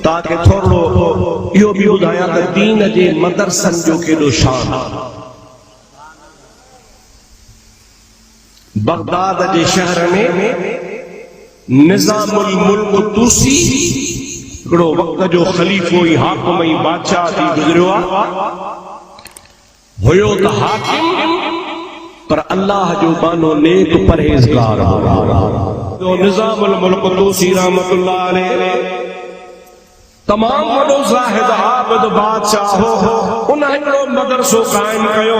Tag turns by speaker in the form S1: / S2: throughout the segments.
S1: ताकि थोड़ो इहो भी ॿुधायां त दीन जे मदरसनि जो केॾो शान। बगदाद जे शहर में निज़ामुल मुल्क तूसी हिकिड़ो वक़्त जो ख़लीफ़ो ई हाकिम ई बादशाह थी गुज़रियो आहे। हुयो त हाकिम पर अल्लाह जो बानो नेक परहेज़गार हो। निज़ामुल मुल्क तूसी रहमतुल्लाह अलैह तमाम वॾो ज़ाहिद आबिद बादशाह हो। उन हिकिड़ो मदरसो क़ाइम कयो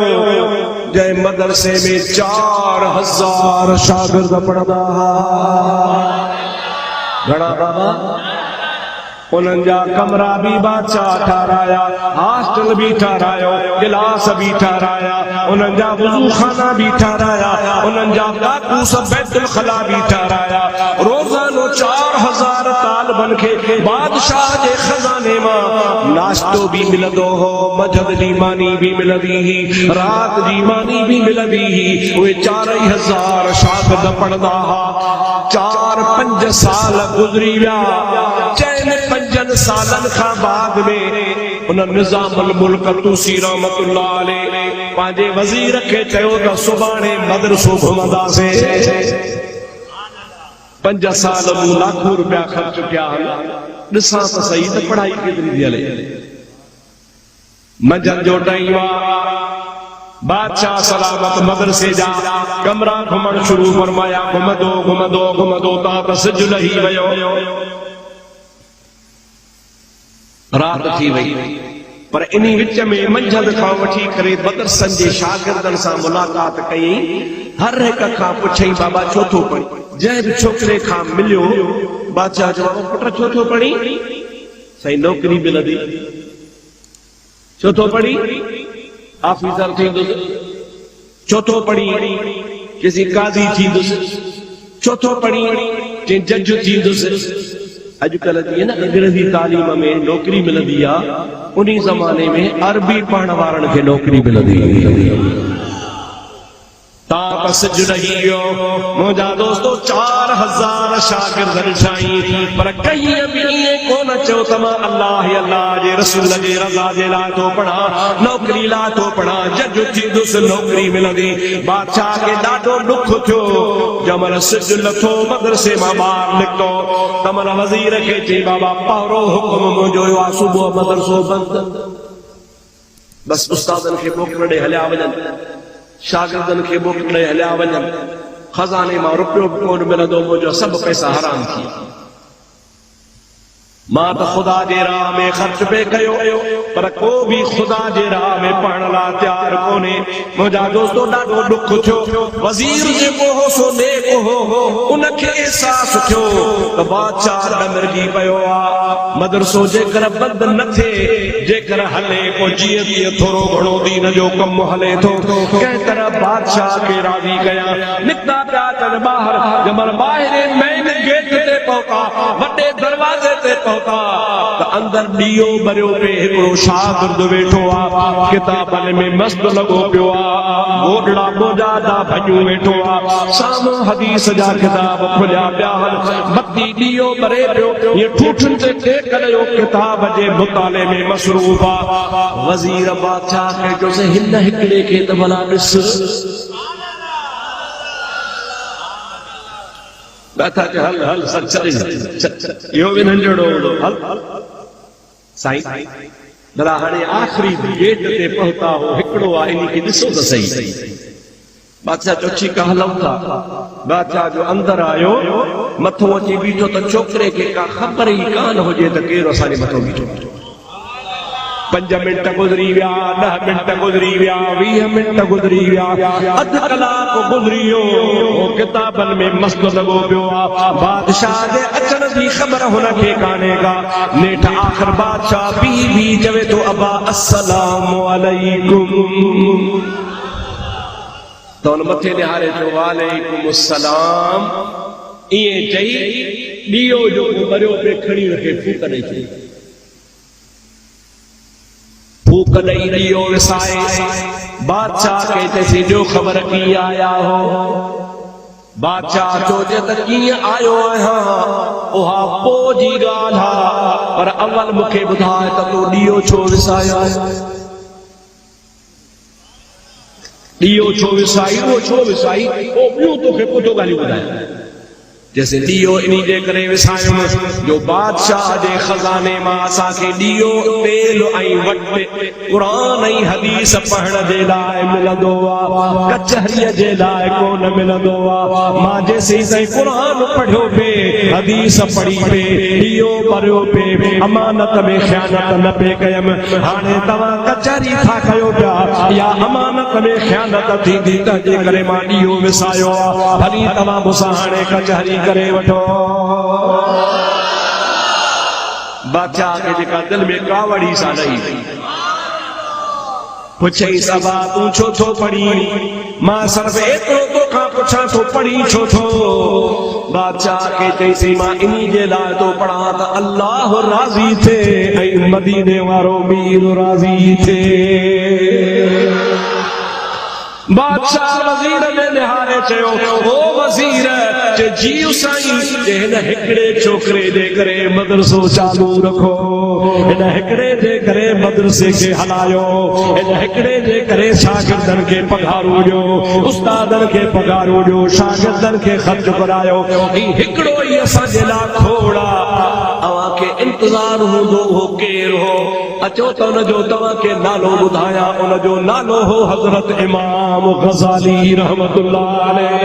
S1: जंहिं मदरसे में 4000 शागिर्द पढ़ंदा हुआ। घणा बाबा? उन्हनि जा कमरा भी बादशाह ठाराया, हॉस्टल भी ठारायो, गिलास भी ठाराया, उन्हनि जा वुज़ू खाना भी ठाराया, उन्हनि जा काकूस बैतुल खला भी ठाराया। रोज़ानो 4000 तालिबन खे बादशाह जे खजाने मां नाश्तो भी मिलंदो हो, मजद जी मानी भी मिलंदी हुई, रात जी मानी भी मिलंदी हुई। उहे 4000 शागिर्द पढ़ंदा हुआ। 4-5 साल गुज़री विया। 5 सालन खां बाद में उन निज़ामुल मुल्क तूसी रहमतुल्लाह अलैह पंहिंजे वज़ीर खे चयो त सुभाणे मदरसो घुमंदासीं। 5 साल मूं लाखों रुपया ख़र्च कया आहिनि। ॾिसां त सही त पढ़ाई केतिरी थी हले। मंझंदि जो टाइम आहे। बादशाह सलामत मदरसे जा कमरा घुमण शुरू फरमाया। घुमंदो घुमंदो घुमंदो त सिज लही वियो। रात थी वई। पर इन विच में मंझंदि खां वठी करे मदरसनि जे शागिर्दनि सां मुलाक़ात कई। हर हिक खां पुछई बाबा छो थो पढ़ी? जंहिं बि छोकिरे खां मिलियो बादशाह चयो पुट छो थो पढ़ी? साईं नौकरी मिलंदी। छो थो पढ़ी? ऑफिसर थींदुसि। छो थो पढ़ी? किसी काज़ी थींदुसि। छो थो पढ़ी? कंहिं जज थींदुसि। अॼुकल्ह जी न अंग्रेज़ी तालीम में नौकरी मिलंदी आहे। उन ज़माने में अरबी पढ़ण वारनि खे नौकरी मिलंदी हुई। ताप सिज रही वियो। मुंहिंजा दोस्तो 4000 शागिर्द ॾिठाई पर कहीं बि ईअं कोन चयो त मां अल्लाह जे रसूल जे रज़ा जे लाइ थो पढ़ां, नौकरी लाइ थो पढ़ां, जज थींदुसि नौकरी मिलंदी। बादशाह खे ॾाढो ॾुख थियो। जंहिंमहिल सिज लथो मदरसे मां ॿाहिरि निकितो तंहिंमहिल वज़ीर खे चई बाबा पहिरो हुकुम मुंहिंजो आहे सुबुह मदरसो बंदि। बस उस्तादनि खे मोकिल ॾे हलिया वञनि, शागिर्दनि खे मोकिल ॾे हलिया वञनि। खज़ाने मां रुपयो बि कोन मिलंदो, मुंहिंजो सभु पैसा हराम थी। मां त ख़ुदा जे राह में ख़र्च पे कयो पर को बि ख़ुदा जे राह में पढ़ण लाइ तयार कोन्हे। मुंहिंजा दोस्तो ॾाढो ॾुख थियो। वज़ीर जेको हो सो नेक हो, उनखे एहसास थियो त बादशाह ॾमरजी पियो आहे। मदरसो जेकर बंदि न थिए, जेकर हले पोइ जीअं तीअं थोरो घणो दीन जो कमु हले थो। कंहिं तरह बादशाह खे राज़ी कया। निकिता पिया अचनि ॿाहिरि। जंहिंमहिल ॿाहिरि मेन गेट ते पहुता, वॾे दरवाज़े ते पहुता त अंदर ॾीओ ॿरियो पे हिकिड़ो शागिर्द वेठो आहे। किताबनि में मस्त लॻो पियो आहे। गोॾड़ा बोजादा भॼूं वेठो आहे। साम्हूं हदीस जा किताब खुलिया पिया आहिनि। बत्ती ॾीओ ॿरे पियो। हीअ ठूठुनि ते टेक ॾियो किताब जे मुताले में मसरूफ़ आहे। वज़ीर बादशाह खे चयोसि हिन हिकिड़े खे त भला ॾिस। हल हल इहो बि नंढड़ो हल साईं भला हाणे आख़िरी गेट ते पहुता हो। हिकिड़ो आहे इन खे ॾिसो त सही। बादशाह चयो ठीकु आहे हलूं था। बादशाह जो अंदर आयो, मथो अची बीठो त छोकिरे खे का ख़बर ई कान हुजे त केरु असांजे मथो बीठो। 5 मिंट गुज़री विया, 10 मिंट गुज़री विया, 20 मिंट गुज़री विया, अधु कलाक गुज़री वियो। किताबनि में मस्त लॻो पियो आहे। बादशाह जे अचण जी ख़बर हुनखे कान्हे का। नेठ आख़िर बादशाह बी चवे थो अबा अस्सलामु अलैकुम। त हुन मथे निहारे चयो वालेकुम अस्सलाम। ईअं चई ॾीओ जो ॿरियो पे खणी रखे फूक ॾेई छॾी। फूक ॾेई ॾीओ विसाए बादशाह खे चइसि जो ख़बर की आया हो। बादशाह चोजे त कीअं आयो आहियां उहा पोइ जी ॻाल्हि आहे, पर अवल मूंखे ॿुधाए त तूं ॾीओ छो विसायो आहे? ॾीओ छो विसाई, उहो छो विसाई, पोइ ॿियूं तोखे पुठो ॻाल्हियूं ॿुधाए। जैसे ॾीओ इन जे करे विसायुमि जो बादशाह जे खज़ाने मां असांखे ॾीओ तेल ऐं वटि क़ुरान ऐं हदीस पढ़ण जे लाइ मिलंदो आहे, कचहरीअ जे लाइ कोन मिलंदो आहे। मां जेसीं ताईं क़ुरान पढ़ियो पिए, हदीस पढ़ी पिए, ॾीओ भरियो पिए, अमानत में ख़यानत न पे कयमि। हाणे तव्हां कचहरी था कयो पिया या अमानत में ख़यानत थींदी तंहिंजे करे मां ॾीओ विसायो आहे। भली तव्हां मूंसां हाणे कचहरी करे वठो। बादशाह खे जेका दिल में कावड़ी सा नहीं पुछई सबा तूं छो थो पढ़ी? मां सिर्फ एतिरो तोखां पुछां थो पढ़ी छो थो? बादशाह खे चईसि मां इन्ही जे लाइ थो पढ़ां त अल्लाह राज़ी थिए ऐं मदीने वारो मीर राज़ी थिए। बादशाह वज़ीर ने निहारे चयो, ओ वज़ीर जे जीउ साईं जे हिन हिकिड़े छोकिरे जे करे मदरसो चालू रखो, हिन हिकिड़े जे करे मदरसे खे हलायो, हिन हिकिड़े जे करे शागिर्दनि खे पघारूं ॾियो, उस्तादनि खे पघारूं ॾियो, शागिर्दनि खे ख़र्च करायो। ही हिकिड़ो ई असांजे लाइ खोड़ आहे। अव्हांखे इंतज़ार हूंदो हो केरु हो? अचो त उनजो तव्हांखे नालो ॿुधायां। उनजो नालो हो हज़रत इमाम गज़ाली रहमतुल्लाह अलैह।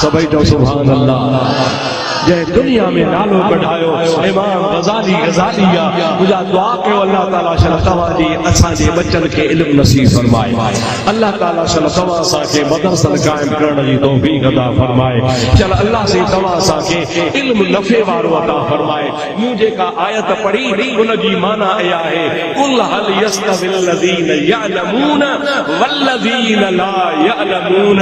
S1: सभई चओ सुभान अल्लाह। जंहिं दुनिया में नालो कढायो इमाम गज़ाली गज़ालिया। मुंहिंजा दुआ कयो अल्लाह ताला शल तव्हांजी असांजे बच्चनि खे इल्मु नसीब फरमाए। अल्लाह ताला शल तव्हां असांखे मदरसन क़ाइम करण जी तौफ़ीक़ अता फरमाए। चल अल्लाह से तव्हां असांखे इल्मु नफ़े वारो अता फरमाए। मूं जेका आयत पढ़ी उनजी माना इहा आहे, कुल हल यस्तविल लज़ीन यअलमून वल्लज़ीन ला यअलमून।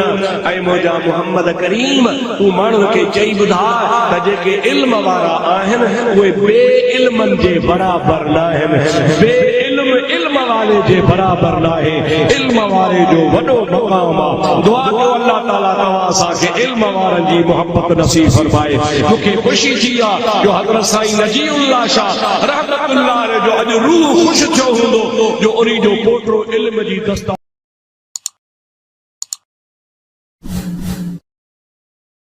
S1: ऐं मुंहिंजा मोहम्मद करीम तूं माण्हुनि खे चई ॿुधाए जेके इल्म वारा आहिनि उहे बे इल्मनि जे बराबर न आहिनि। बे इल्म इल्म वारे जे बराबर न आहे। इल्म वारे जो वॾो मक़ाम आहे। दुआ कयो अल्लाह ताला तव्हां असांखे इल्म वारनि जी मोहब्बत नसीब फरमाए। मूंखे ख़ुशी थी आहे जो हज़रत साईं नजीउल्लाह शाह रहमतुल्लाह अलैह जो अॼु रूह ख़ुशि थियो हूंदो जो उन्ही जो पोटो इल्म जी दस्ता